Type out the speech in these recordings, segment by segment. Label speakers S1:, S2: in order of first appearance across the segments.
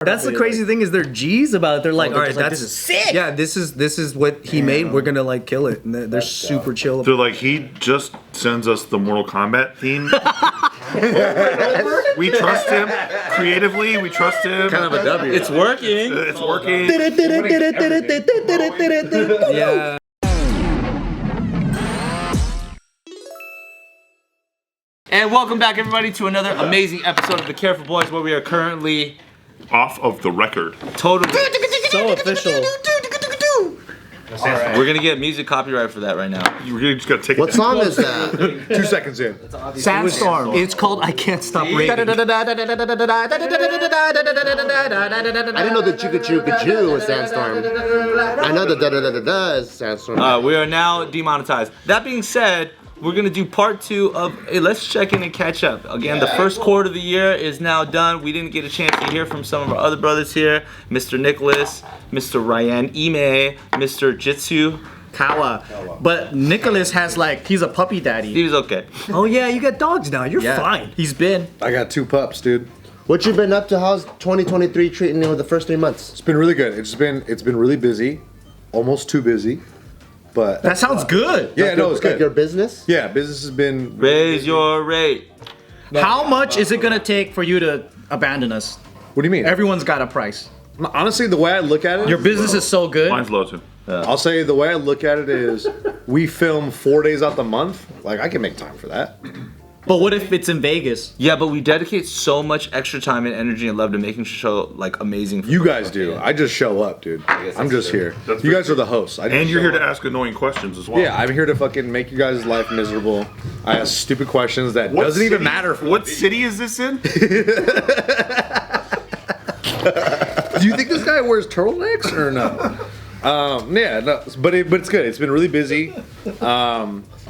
S1: That's the crazy thing is they're G's about it. They're like, all right, that's
S2: this is sick.
S1: Yeah, this is what he made. We're gonna like kill it, and they're super chill.
S3: So like he just sends us the Mortal Kombat theme. We trust him creatively. We trust him.
S2: Kind of a W.
S4: It's working.
S3: It's working.
S1: Yeah.
S4: And welcome back, everybody, to another amazing episode of The Careful Boys, where we are currently
S3: Off of the record.
S4: totally.
S1: So official.
S4: Right. We're gonna get music copyright for that right now.
S3: You really just gotta take
S2: What
S3: it.
S2: song is that?
S5: 2 seconds in.
S1: Sandstorm. It's called I Can't Stop Raving.
S2: I didn't know that Jitsukawa was Sandstorm. I know the da-da-da-da-da is Sandstorm.
S4: We are now demonetized. That being said, we're gonna do part 2 of let's check in and catch up. Again, the first quarter of the year is now done. We didn't get a chance to hear from some of our other brothers here, Mr. Nicholas, Mr. Ryanimay, Mr. Jitsukawa.
S1: But Nicholas has like, he's a puppy daddy.
S4: He was okay.
S1: Oh yeah, you got dogs now. You're fine. He's been.
S5: I got 2 pups, dude.
S2: What you been up to? How's 2023 treating you with the first 3 months?
S5: It's been really good. It's been really busy, almost too busy, but
S1: That sounds good.
S5: yeah, no, it's
S2: Like your
S5: good.
S2: business?
S5: Yeah, business has been
S4: Raise your rate.
S1: How much is it gonna take for you to abandon us?
S5: What do you mean?
S1: Everyone's got a price.
S5: Honestly, the way I look at it,
S1: Your business is so good.
S3: Mine's low too.
S5: I'll say the way I look at it is, we film 4 days out the month. Like I can make time for that.
S1: But what if it's in Vegas?
S4: Yeah, but we dedicate so much extra time and energy and love to making the show like amazing.
S5: You guys do. I just show up, dude. I'm just here.
S3: That's
S5: You
S3: true.
S5: guys are the hosts. I just
S3: And you're
S5: show
S3: here to
S5: up.
S3: ask annoying questions as well.
S5: Yeah, I'm here to fucking make you guys' life miserable. I ask stupid questions that doesn't even matter.
S3: What city is this in?
S5: Do you think this guy wears turtlenecks or no? Yeah, no, but it's good. It's been really busy.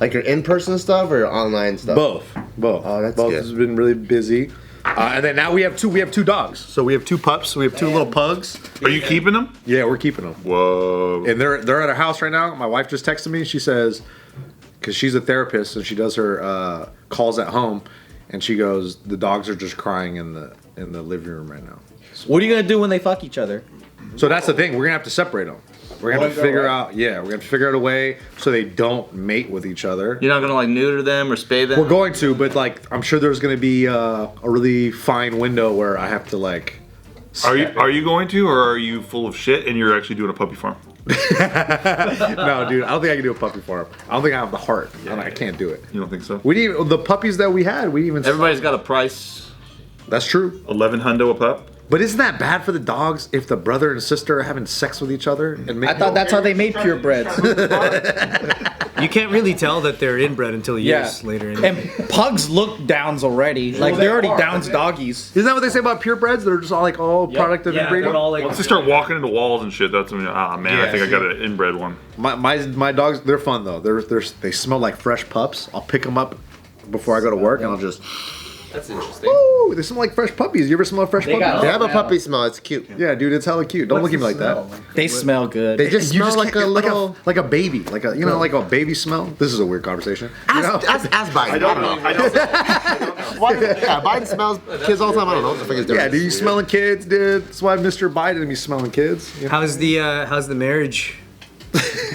S2: Like your in-person stuff or your online stuff?
S5: Both.
S2: Oh, that's
S5: Both
S2: good.
S5: has been really busy. And then now we have two dogs. So we have 2 pups. We have 2 little pugs.
S3: Are you keeping them?
S5: Yeah, we're keeping them.
S3: Whoa.
S5: And they're at our house right now. My wife just texted me. She says, because she's a therapist and she does her calls at home, and she goes, the dogs are just crying in the living room right now.
S1: What are you gonna do when they fuck each other?
S5: So that's the thing. We're gonna have to separate them. We're gonna have to figure out. Yeah, we're gonna have to figure out a way so they don't mate with each other.
S4: You're not gonna like neuter them or spay them?
S5: We're going to, but like I'm sure there's gonna be a really fine window where I have to like.
S3: Are you going to, or are you full of shit and you're actually doing a puppy farm?
S5: No, dude. I don't think I can do a puppy farm. I don't think I have the heart. I can't do it.
S3: You don't think so?
S5: We didn't even, the puppies that we had. We didn't even.
S4: Everybody's got a price.
S5: That's true.
S3: 11 hundo a pup?
S5: But isn't that bad for the dogs if the brother and sister are having sex with each other? And
S1: I thought that's how they made purebreds.
S6: You can't really tell that they're inbred until years later.
S1: And pugs look downs already. Like they're already downs doggies.
S5: Isn't that what they say about purebreds? They're just all like product of inbreeding.
S6: they're all like.
S3: Once they start walking into walls and shit, that's when you're, man, I
S5: Yeah,
S3: think I
S5: see.
S3: got an inbred one.
S5: My dogs, they're fun though. They smell like fresh pups. I'll pick them up before I go to work and I'll just.
S4: That's interesting.
S5: Woo! They smell like fresh puppies. You ever smell a fresh puppy?
S2: They have a puppy smell. It's cute.
S5: Yeah, dude, it's hella cute. Don't look at me like that.
S1: They smell good.
S2: They just smell like a little.
S5: like a baby, like a like a baby smell. This is a weird conversation. You know?
S2: Ask Biden. I don't know. Yeah, Biden smells kids all the time. I don't know what the fuck is doing.
S5: Yeah, dude, you smelling kids, dude. That's why Mr. Biden be smelling kids. You know?
S6: How's the marriage?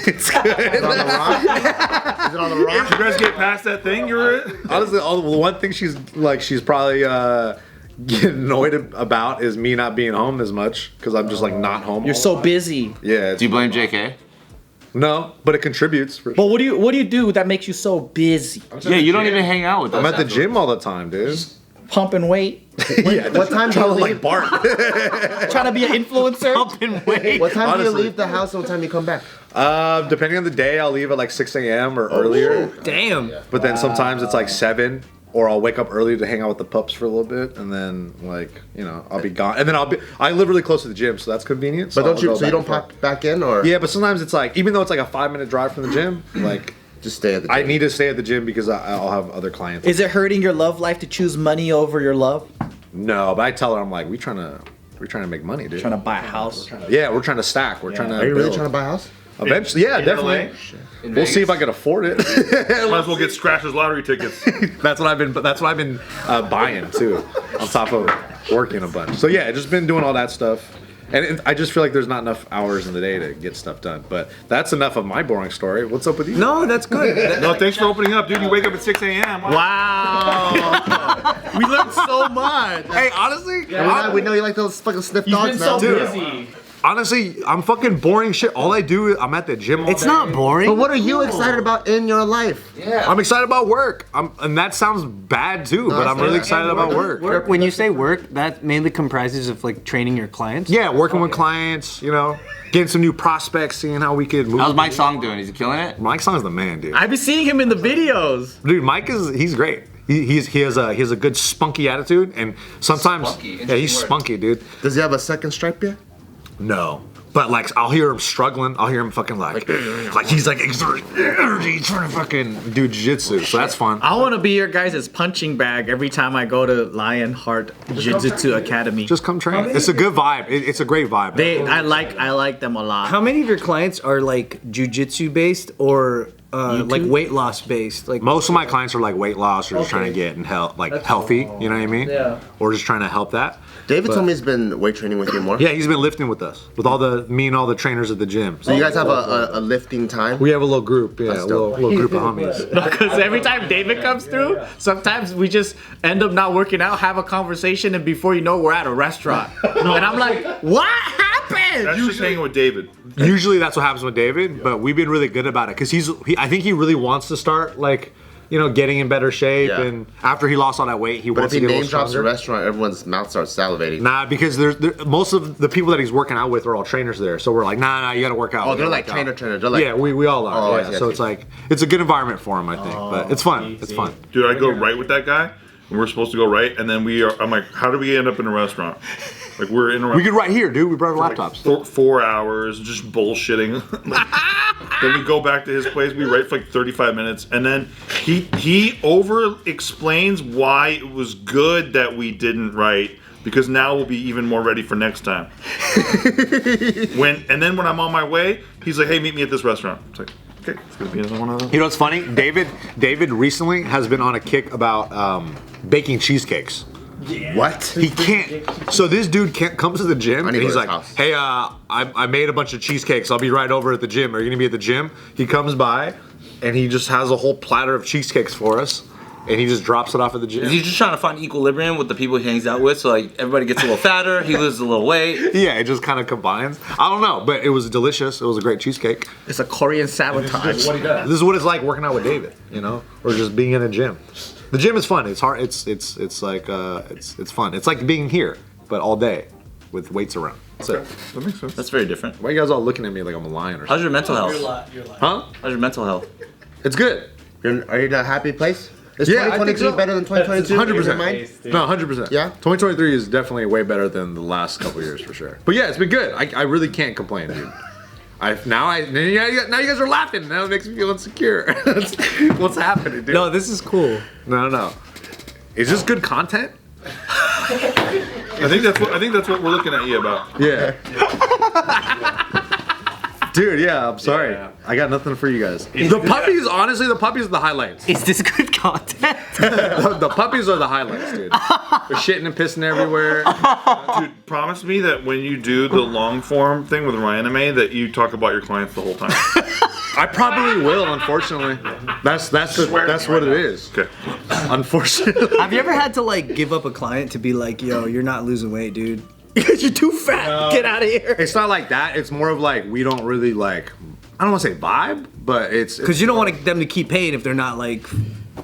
S5: It's good.
S2: Is it on the rock? Is it on the rock?
S3: You guys get past that thing you were in?
S5: Honestly, the one thing she's probably getting annoyed about is me not being home as much because I'm just like not home.
S1: You're so busy.
S5: Yeah. It's,
S4: Do you blame JK?
S5: no, but it contributes. For
S1: But what do you do that makes you so busy?
S4: Yeah, you don't even hang out with us.
S5: I'm at the
S4: afterwards.
S5: gym all the time, dude.
S1: Pumping weight?
S5: Yeah,
S2: What time do you
S5: trying to
S2: leave?
S5: like Bart.
S1: Trying to be an influencer?
S4: Pumping weight.
S2: What time do
S5: Honestly.
S2: you leave the house and what time do you come back?
S5: Depending on the day, I'll leave at like 6 a.m. or earlier.
S6: Damn.
S5: But then sometimes it's like 7, or I'll wake up early to hang out with the pups for a little bit, and then like I'll be gone. And then I live really close to the gym, so that's convenient.
S2: But don't
S5: I'll
S2: you?
S5: go
S2: So you
S5: back
S2: don't
S5: and forth.
S2: pop back in or
S5: Yeah, but sometimes it's like even though it's like a 5-minute drive from the gym, like
S2: just stay at the.
S5: I
S2: gym?
S5: need to stay at the gym because I'll have other clients.
S1: Is it hurting your love life to choose money over your love?
S5: No, but I tell her I'm like, we're trying to make money, dude.
S1: Trying to buy a house?
S5: Yeah, we're trying to stack. We're trying to.
S2: Are you really
S5: build.
S2: trying to buy a house?
S5: Eventually, yeah, definitely. We'll see if I can afford it.
S3: Might as well get Scratcher's lottery tickets.
S5: That's what I've been buying too. on top of working a bunch. So yeah, just been doing all that stuff. And I just feel like there's not enough hours in the day to get stuff done. But that's enough of my boring story. What's up with you?
S6: No, that's good.
S3: No, thanks for opening up, dude. You wake up at 6 a.m.
S1: Wow. We learned so much.
S5: Hey, honestly,
S2: We know you like those fucking sniff dogs now.
S5: dude. Honestly, I'm fucking boring shit. All I do is I'm at the gym all
S6: It's
S5: day.
S6: not boring.
S2: But what are you excited about in your life?
S5: I'm excited about work. And that sounds bad too, but I'm really excited about work.
S6: When you say work, that mainly comprises of like training your clients.
S5: Yeah, working with clients, you know, getting some new prospects, seeing how we could move.
S4: How's Mike Song doing? Is he killing it?
S5: Mike Song's the man, dude.
S1: I've been seeing him in the videos.
S5: Dude, Mike he's great. He has a good spunky attitude, and sometimes
S4: Spunky,
S5: yeah, he's spunky, dude.
S2: Does he have a second stripe yet?
S5: No. But like I'll hear him struggling. I'll hear him fucking like he's like exerting energy trying to fucking do jiu-jitsu. So that's fun.
S1: I want to be your guys' punching bag every time I go to Lionheart Jiu-Jitsu Academy.
S5: Just come train. It's a good vibe. It's a great vibe.
S1: I like them a lot.
S6: How many of your clients are like jujitsu based or like weight loss based? Like
S5: Most of my clients are like weight loss or just trying to get in healthy. You know what I mean?
S6: Yeah.
S5: Or just trying to help that.
S2: David told me he's been weight training with you more.
S5: Yeah, he's been lifting with us, with me and all the trainers at the gym.
S2: So you guys have a lifting time?
S5: We have a little group, yeah, a little group of homies.
S1: Because every time David comes through, sometimes we just end up not working out, have a conversation, and before you know, we're at a restaurant. And I'm like, what happened?
S3: That's just hanging with David.
S5: Usually that's what happens with David, but we've been really good about it because I think he really wants to start getting in better shape,
S2: Yeah.
S5: and after he lost all that weight, he
S2: But if
S5: wants
S2: he
S5: to get a
S2: name
S5: little
S2: drops a
S5: stronger.
S2: restaurant, everyone's mouth starts salivating.
S5: Nah, because most of the people that he's working out with are all trainers there, so we're like, nah, you gotta work out.
S2: Oh,
S5: You
S2: they're
S5: gotta
S2: like
S5: work out.
S2: trainer. They're like,
S5: Yeah, we all
S2: Oh,
S5: are.
S2: I
S5: Yeah,
S2: see, I
S5: so
S2: see.
S5: it's like it's a good environment for him, I think. But it's fun. It's fun.
S3: Dude, I go right with that guy, and we're supposed to go right, and then I'm like, how do we end up in a restaurant? Like, we're in a
S5: We could right here, dude. We brought our laptops.
S3: 4 hours just bullshitting. Then we go back to his place. We write for like 35 minutes, and then he over explains why it was good that we didn't write, because now we'll be even more ready for next time. And then when I'm on my way, he's like, hey, meet me at this restaurant. It's like, okay, it's gonna be another one of those.
S5: You know what's funny? David recently has been on a kick about baking cheesecakes.
S2: what?
S5: He can't. So this dude comes to the gym
S2: I
S5: and
S2: need to
S5: he's
S2: go
S5: like,
S2: to his house.
S5: "Hey, I made a bunch of cheesecakes. I'll be right over at the gym. Are you gonna be at the gym?" He comes by, and he just has a whole platter of cheesecakes for us, and he just drops it off at the gym.
S4: Is he just trying to find equilibrium with the people he hangs out with? So like everybody gets a little fatter, he loses a little weight.
S5: Yeah, it just kind of combines. I don't know, but it was delicious. It was a great cheesecake.
S1: It's a Korean sabotage.
S5: This is what it's like working out with David, or just being in a gym. The gym is fun. It's hard. It's like it's fun. It's like being here, but all day with weights around. That's it.
S3: That makes sense.
S4: That's very different.
S5: Why are you guys all looking at me like I'm a lion or
S4: How's
S5: something?
S4: your mental health?
S5: Huh?
S4: How's your mental health?
S5: It's good.
S2: Are you in a happy place? Is
S5: Yeah, I think
S2: 2023
S5: so.
S2: better than 2022?
S5: 100%. No, 100%.
S2: Yeah?
S5: 2023 is definitely way better than the last couple years for sure. But yeah, it's been good. I really can't complain, dude. Now you guys are laughing. Now it makes me feel insecure. What's happening, dude?
S6: No, this is cool.
S5: No. Is this good content?
S3: I think that's what we're looking at you about.
S5: Yeah. Dude, yeah, I'm sorry. I got nothing for you guys. The puppies, honestly, the puppies are the highlights.
S6: Is this good content?
S5: The puppies are the highlights, dude. They're shitting and pissing everywhere.
S3: Dude, promise me that when you do the long form thing with Ryanimay, that you talk about your clients the whole time.
S5: I probably will, unfortunately. That's what it is.
S3: Okay.
S5: Unfortunately.
S6: Have you ever had to like give up a client to be like, yo, you're not losing weight, dude? Because you're too fat. Get out of here.
S5: It's not like that. It's more of like we don't really like. I don't want to say vibe, but it's
S6: Because you don't want them to keep paying if they're not like.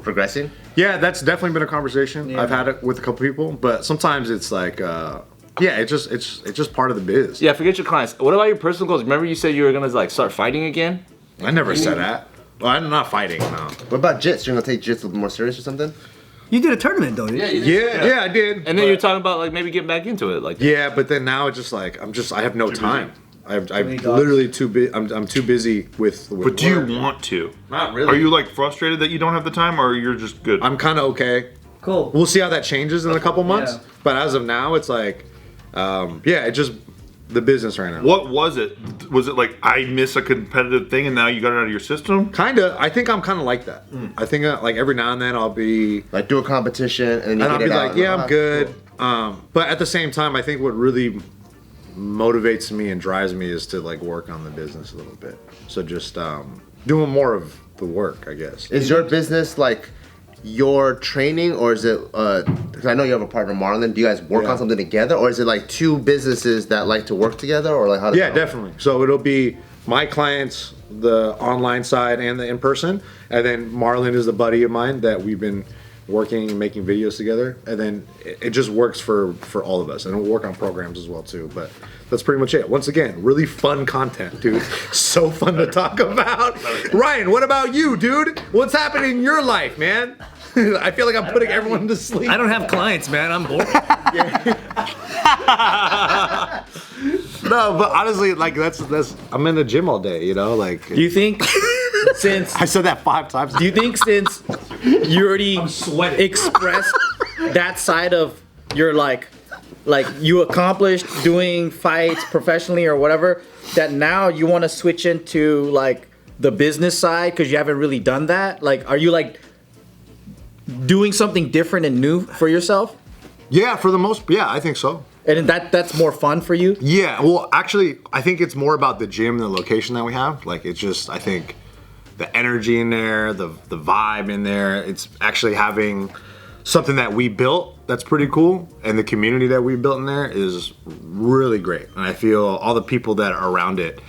S2: Progressing?
S5: yeah. That's definitely been a conversation.
S6: Yeah.
S5: I've had it with a couple people, but sometimes it's like yeah, it's just part of the biz.
S4: Yeah, forget your clients. What about your personal goals? Remember you said you were gonna like start fighting again?
S5: I never said that. Well, I'm not fighting. No.
S2: What about jits? You're gonna take jits a little more serious or something?
S6: You did a tournament, though.
S4: Yeah, you
S5: Yeah, I did.
S4: And then you're talking about like maybe getting back into it, like.
S5: Yeah, but then now it's just like I have no time. I'm literally too busy. I'm too busy with
S3: But do
S5: work.
S3: you want to?
S5: Not really.
S3: Are you like frustrated that you don't have the time, or you're just good?
S5: I'm kind of okay.
S6: Cool.
S5: We'll see how that changes in a couple months.
S6: Yeah.
S5: But as of now, it's like, yeah, it just the business right now.
S3: What was it? Was it like I miss a competitive thing and now you got it out of your system?
S5: Kinda. I think I'm kind of like that. I think like every now and then I'll be
S2: Like do a competition and then
S5: I'll be like, yeah, I'm good.
S2: Cool.
S5: But at the same time, I think what really motivates me and drives me is to like work on the business a little bit. So just doing more of the work, I guess.
S2: Is your business like your training, or is it? Because I know you have a partner, Marlon. Do you guys work on something together, or is it like two businesses that like to work together, or like how?
S5: Yeah, definitely. So it'll be my clients, the online side and the in person, and then Marlon is a buddy of mine that we've been working and making videos together, and then it just works for all of us, and we'll work on programs as well too. But that's pretty much it. Once again, really fun content, dude. So fun to talk about. Ryan, what about you, dude? What's happening in your life, man? I feel like I'm putting everyone to sleep.
S6: I don't have clients, man. I'm bored.
S5: No, but honestly, like that's I'm in the gym all day, you know, like.
S1: Do you think since
S5: I said that 5 times?
S1: Do you think since you already expressed that side of your like you accomplished doing fights professionally or whatever, that now you want to switch into like the business side because you haven't really done that? Like, are you like doing something different and new for yourself?
S5: Yeah, I think so.
S1: And that's more fun for you?
S5: Yeah, well, actually, I think it's more about the gym and the location that we have. Like, it's just, I think, the energy in there, the vibe in there. It's actually having something that we built that's pretty cool, and the community that we built in there is really great. And I feel all the people that are around it,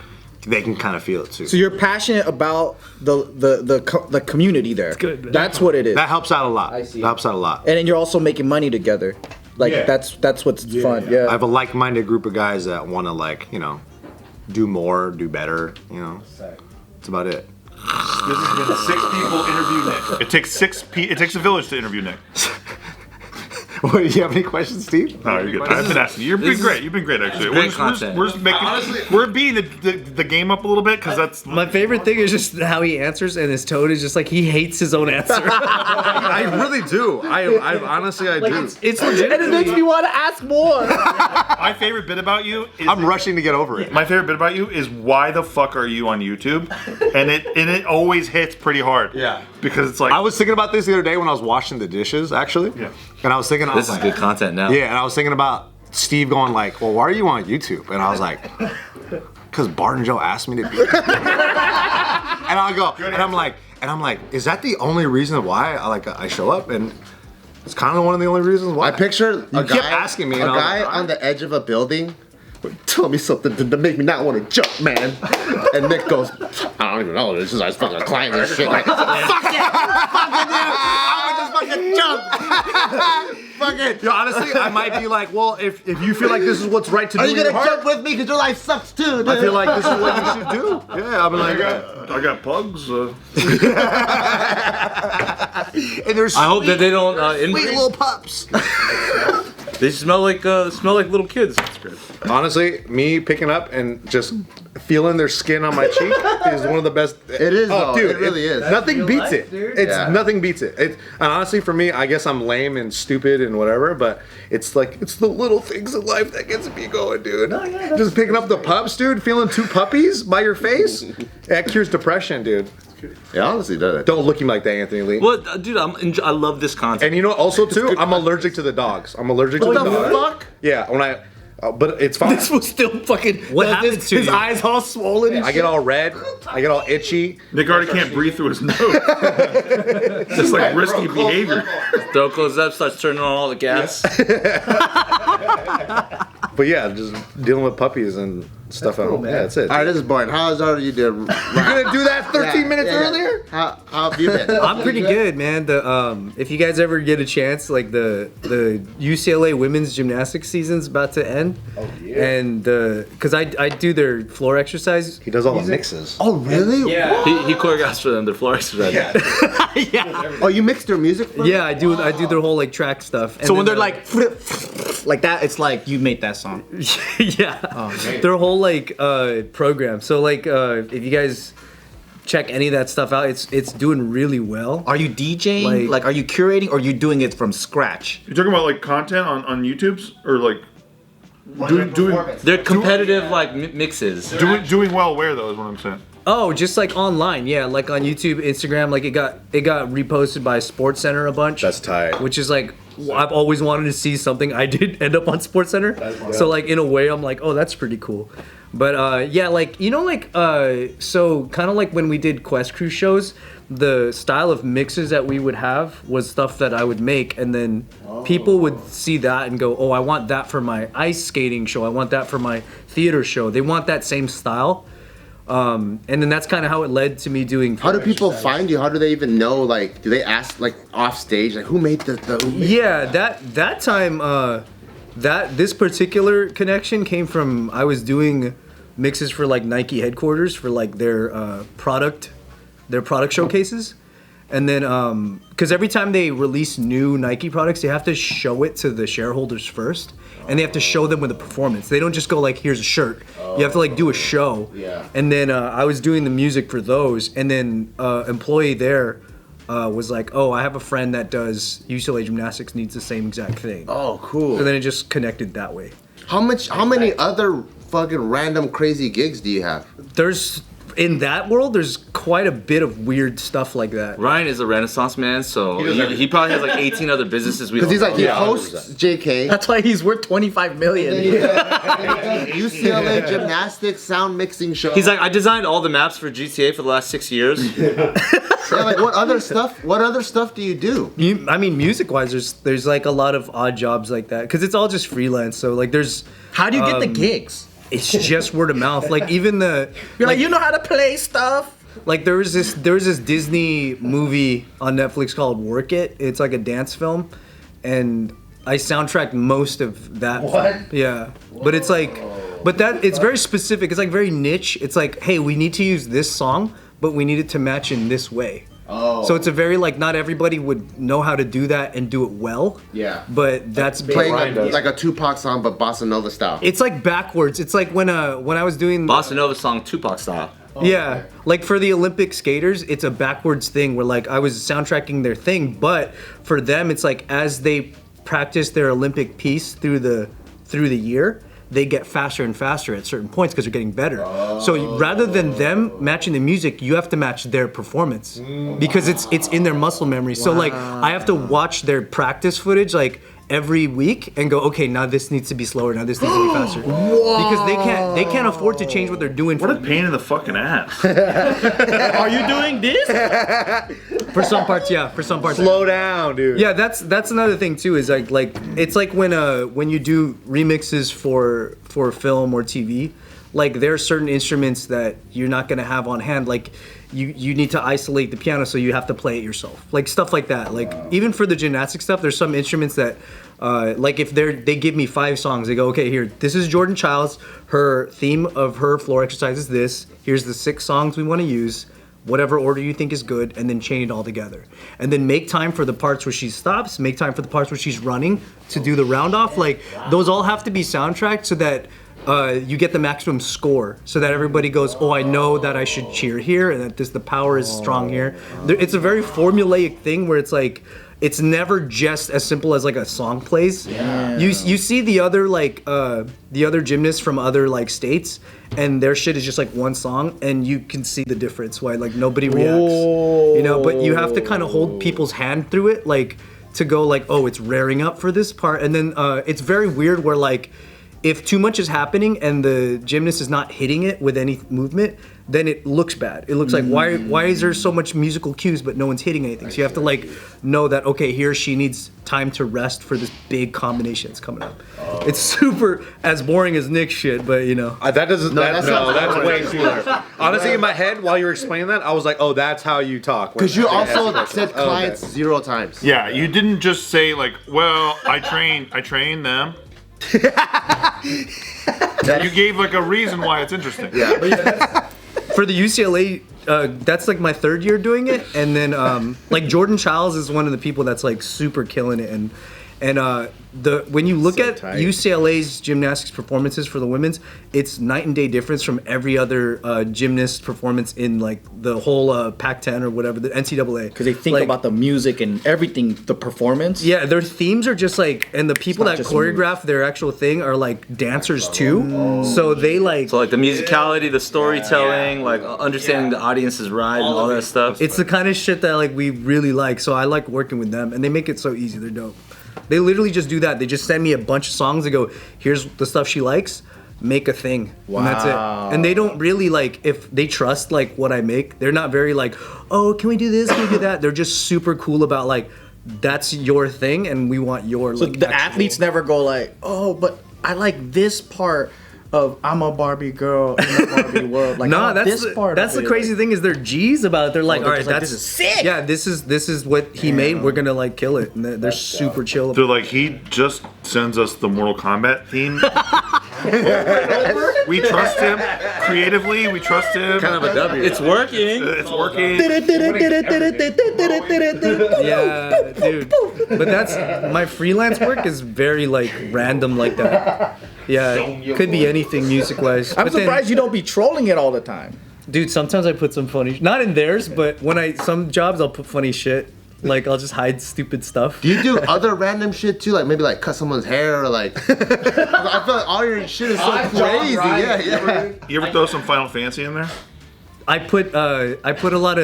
S5: they can kind of feel it too.
S1: So you're passionate about the community there. That's
S6: good.
S1: That's what it is.
S5: That helps out a lot.
S1: I see.
S5: That helps out a lot.
S1: And then you're also making money together. Like that's what's fun. Yeah.
S5: I have a like-minded group of guys that want to, like, you know, do more, do better. You know, that's about it.
S3: This has been 6 people interview Nick. It takes a village to interview Nick.
S5: What, do you have any questions, Steve?
S3: No, you're good. I've been asking you. You've been great. You've been great, actually. We're beating the game up a little bit because that's
S6: My favorite thing is just how he answers, and his tone is just like he hates his own answer.
S5: I really do. I honestly, I do.
S6: It's legit.
S1: And it makes me want to ask more.
S3: my favorite bit about you.
S5: I'm rushing to get over it.
S3: My favorite bit about you is why the fuck are you on YouTube? And it always hits pretty hard.
S5: Yeah.
S3: Because it's like
S5: I was thinking about this the other day when I was washing the dishes, actually.
S3: Yeah.
S5: And I was thinking,
S4: This is good content now.
S5: Yeah, and I was thinking about Steve going like, well, why are you on YouTube? And I was like, because Bart and Joe asked me to be. And I go, and I'm like, is that the only reason why I show up? And it's kind of one of the only reasons why.
S2: I picture
S5: You kept asking me,
S2: a
S5: and I was
S2: guy
S5: like,
S2: on the edge of a building. Tell me something to make me not want to jump, man. And Nick goes, I don't even know. This is I was fucking climbing and shit. Like, fuck it, I would just fucking jump. Fuck it.
S5: Yo, honestly, I might be like, well, if you feel like this is what's right to do,
S2: Are you
S5: in your
S2: gonna
S5: heart,
S2: jump with me? Because your life sucks too, dude.
S5: I feel like this is what you should do. Yeah, I'm like,
S3: I got pugs.
S5: and there's
S4: I hope that they don't
S5: sweet
S4: inbreed.
S5: little pups.
S4: They smell like little kids. That's great.
S5: Honestly, me picking up and just feeling their skin on my cheek is one of the best.
S2: It is, though. It really is.
S5: Nothing beats
S6: life,
S5: it.
S6: dude.
S5: It's
S2: Yeah.
S5: nothing beats it. And honestly, for me, I guess I'm lame and stupid and whatever, but it's like it's the little things in life that gets me going, dude. Just picking up the pups, dude, feeling 2 puppies by your face, that cures depression, dude.
S2: Yeah, honestly, does it?
S5: Don't look at me like that, Anthony Lee.
S4: Well, dude, I love this content.
S5: And you know, also too, I'm allergic to the dogs. I'm allergic to the dogs.
S2: fuck?
S5: Yeah, when but it's fine.
S6: This was still fucking.
S4: What happened to
S6: his
S4: you?
S6: eyes all swollen. And
S5: I get all red. I get all itchy.
S3: Nick already can't breathe through his nose. Just like risky behavior.
S4: Throat closes up, starts turning on all the gas.
S5: But yeah, just dealing with puppies and stuff at home. Yeah, that's it.
S2: All right, this is boring. How's you doing?
S5: You gonna do that 13 minutes earlier?
S2: How have you been?
S6: I'm pretty good, man. If you guys ever get a chance, like the UCLA women's gymnastics season's about to end. Oh yeah. And because I do their floor exercise.
S5: He does all the mixes.
S2: Oh, really?
S6: Yeah.
S4: He choreographs for them. Their floor exercise.
S6: Yeah.
S2: Oh, you mixed their music for
S6: Yeah, I do their whole like track stuff. And
S1: So when
S6: then
S1: they're like like that, it's like you made that song.
S6: yeah, their whole like program. So like if you guys check any of that stuff out, it's doing really well.
S1: Are you DJing? Like, are you curating, or are you doing it from scratch?
S3: You're talking about like content on YouTube's or like
S4: They're competitive like mixes.
S3: Doing well where though is what I'm saying.
S6: Oh, just like online, yeah, like on YouTube, Instagram, like it got reposted by SportsCenter a bunch.
S5: That's tight.
S6: Which is like, I've always wanted to see something. I did end up on SportsCenter, so like in a way, I'm like, oh, that's pretty cool. But yeah, like so kind of like when we did Quest Crew shows, the style of mixes that we would have was stuff that I would make, and then people would see that and go, oh, I want that for my ice skating show. I want that for my theater show. They want that same style. And then that's kind of how it led to me doing.
S2: How do people find you? How do they even know? Like, do they ask like off stage, like who made
S6: Yeah, that time, this particular connection came from I was doing mixes for like Nike headquarters for like their product showcases, and then because every time they release new Nike products, they have to show it to the shareholders first. And they have to show them with a performance. They don't just go like, here's a shirt. You have to like do a show.
S2: Yeah.
S6: And then I was doing the music for those, and then employee there was like, oh, I have a friend that does UCLA gymnastics, needs the same exact thing.
S2: Oh, cool.
S6: So then it just connected that way.
S2: How many other fucking random crazy gigs do you have?
S6: In that world, there's quite a bit of weird stuff like that.
S4: Ryan is a Renaissance man, so he probably has like 18 other businesses.
S2: Because he's like, he hosts JK.
S1: That's why he's worth 25 million.
S2: UCLA gymnastics sound mixing show.
S4: He's like, I designed all the maps for GTA for the last 6 years.
S2: Yeah, like what other stuff do you do?
S6: I mean, music-wise, there's like a lot of odd jobs like that because it's all just freelance. So like, there's.
S1: How do you get the gigs?
S6: It's just word of mouth. Like even
S1: You're like, you know how to play stuff.
S6: Like there was this Disney movie on Netflix called Work It. It's like a dance film, and I soundtracked most of that.
S1: What?
S6: Yeah, but it's like, it's very specific. It's like very niche. It's like, hey, we need to use this song, but we need it to match in this way.
S2: Oh.
S6: So it's a very like not everybody would know how to do that and do it well.
S2: Yeah.
S6: But that's
S2: playing like a Tupac song, but bossa nova style.
S6: It's like backwards. It's like when I was doing
S4: Bossa Nova song, Tupac style.
S6: Yeah, like for the Olympic skaters, it's a backwards thing where like I was soundtracking their thing, but for them, it's like as they practice their Olympic piece through the year, they get faster and faster at certain points because they're getting better. So rather than them matching the music, you have to match their performance because it's in their muscle memory. So like I have to watch their practice footage like every week and go, okay, now this needs to be slower, now this needs to be faster. Because they can't afford to change what they're doing.
S3: What a pain in the fucking ass.
S1: Are you doing this?
S6: For some parts, yeah. For some parts.
S5: Slow down, dude.
S6: Yeah, that's another thing too. Is like it's like when you do remixes for film or TV, like there are certain instruments that you're not gonna have on hand. Like you need to isolate the piano, so you have to play it yourself. Like stuff like that. Like even for the gymnastic stuff, there's some instruments that. Like if they give me 5 songs, they go, okay, here, this is Jordan Childs. Her theme of her floor exercise is this. Here's the 6 songs we want to use. Whatever order you think is good, and then chain it all together. And then make time for the parts where she stops, make time for the parts where she's running to do the round off. Like those all have to be soundtracked so that you get the maximum score, so that everybody goes, oh, I know that I should cheer here, and that the power is strong here. It's a very formulaic thing where it's like, it's never just as simple as like a song plays. Yeah. You see the other gymnasts from other like states, and their shit is just like one song, and you can see the difference why like nobody reacts. You know, but you have to kind of hold people's hand through it, like to go like, oh, it's raring up for this part, and then it's very weird where like if too much is happening and the gymnast is not hitting it with any movement, then it looks bad. It looks like why is there so much musical cues but no one's hitting anything? So you have to like know that okay, he or she needs time to rest for this big combination that's coming up. It's super as boring as Nick's shit, but you know.
S5: That's way cooler. Honestly, in my head while you were explaining that, I was like, oh, that's how you talk.
S2: Because you also said clients 0 times.
S3: Yeah, you didn't just say like, well, I train them. You gave like a reason why it's interesting.
S2: Yeah.
S6: For the UCLA, that's like my 3rd year doing it, and then like Jordan Childs is one of the people that's like super killing it, And when you look
S1: So
S6: at
S1: tight.
S6: UCLA's gymnastics performances for the women's, it's night and day difference from every other gymnast performance in like the whole Pac-10 or whatever, the NCAA.
S1: Because they think
S6: Like,
S1: about the music and everything, the performance.
S6: yeah, their themes are just like, and the people
S1: not
S6: that
S1: just
S6: choreograph their actual thing are like dancers too. So they like,
S4: So like the musicality, the storytelling, like understanding the audience's ride and all that stuff.
S6: it's the kind of shit that like we really like. So I like working with them, and they make it so easy. They're dope. They literally just do that. They just send me a bunch of songs and go, here's the stuff she likes, make a thing. And that's it. And they don't really like, if they trust like what I make, they're not very like, oh, can we do this, can we do that? They're just super cool about like, that's your thing and we want your
S1: So
S6: like,
S1: the
S6: actual-
S1: athletes never go like, oh, but I like this part of I'm a Barbie girl in a Barbie world. Like, I
S6: No,
S1: want
S6: that's
S1: this part.
S6: that's
S1: of
S6: the
S1: it.
S6: crazy thing is they're G's about it. They're like,
S1: they're
S6: all right,
S1: just like,
S6: that's
S1: this is sick.
S6: Yeah, this is what he made. We're gonna like kill it, and they're super chill.
S3: They're like, he just sends us the Mortal Kombat theme. We trust him creatively. We trust him.
S5: Kind of a W.
S4: It's working.
S3: It's working.
S6: Yeah, dude. But that's my freelance work is very like random like that. Yeah, could be anything music wise.
S1: I'm surprised you don't be trolling it all the time.
S6: Dude, sometimes I put some funny, not in theirs, but when some jobs I'll put funny shit. Like I'll just hide stupid stuff.
S2: Do you do other random shit too? Like maybe like cut someone's hair or like. I feel like all your shit is so crazy. Yeah.
S3: You ever throw some Final Fantasy in there?
S6: I put a lot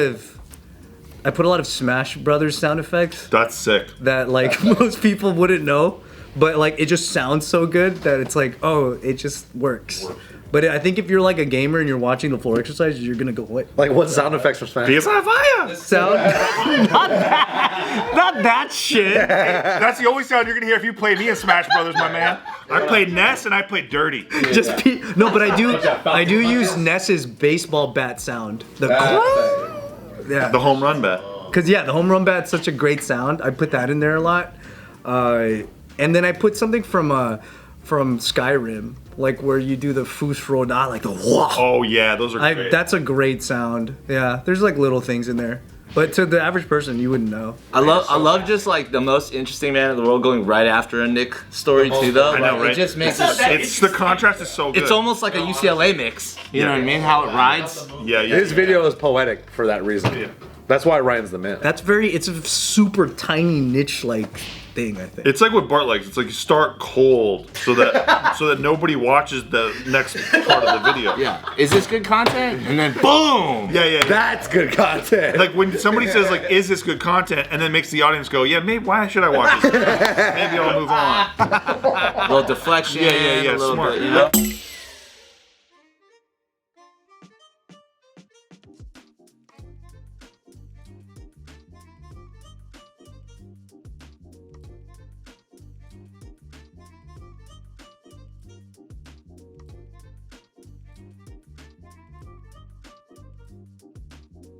S6: of Smash Brothers sound effects
S3: That's sick.
S6: that like most people wouldn't know, but like it just sounds so good that it's like, oh, it just works. But I think if you're like a gamer and you're watching the floor exercise, you're gonna go, what?
S5: Like what sound effects for Smash?
S3: Because on fire.
S6: Sound? Not that shit.
S3: That's the only sound you're gonna hear if you play me in Smash Brothers, my man. I played Ness and I played Dirty.
S6: No, but I do use Ness's baseball bat sound. Yeah.
S3: The home run bet.
S6: Cause yeah, the home run bat's such a great sound. I put that in there a lot, and then I put something from Skyrim, like where you do the Fusroda, like the wah.
S3: Oh yeah, those are great.
S6: That's a great sound. Yeah, there's like little things in there, but to the average person, you wouldn't know.
S4: I love just like the most interesting man in the world going right after a Nick story too though.
S3: I know,
S4: Like,
S3: right?
S4: It just makes
S3: It's the contrast is so good.
S4: it's almost like a UCLA mix. You know what I mean? How it rides.
S3: yeah.
S5: His video is poetic for that reason. That's why Ryan's the man.
S6: It's a super tiny niche like thing, I think.
S3: It's like what Bart likes. It's like you start cold so that nobody watches the next part of the video.
S4: Yeah. Is this good content? And then boom.
S3: Yeah.
S5: That's good content.
S3: Like when somebody says like, "Is this good content?" and then makes the audience go, "Yeah, maybe. Why should I watch this? Maybe I'll move on."
S4: A little deflection.
S3: Yeah.
S4: A little
S3: Smart.
S4: bit, you know?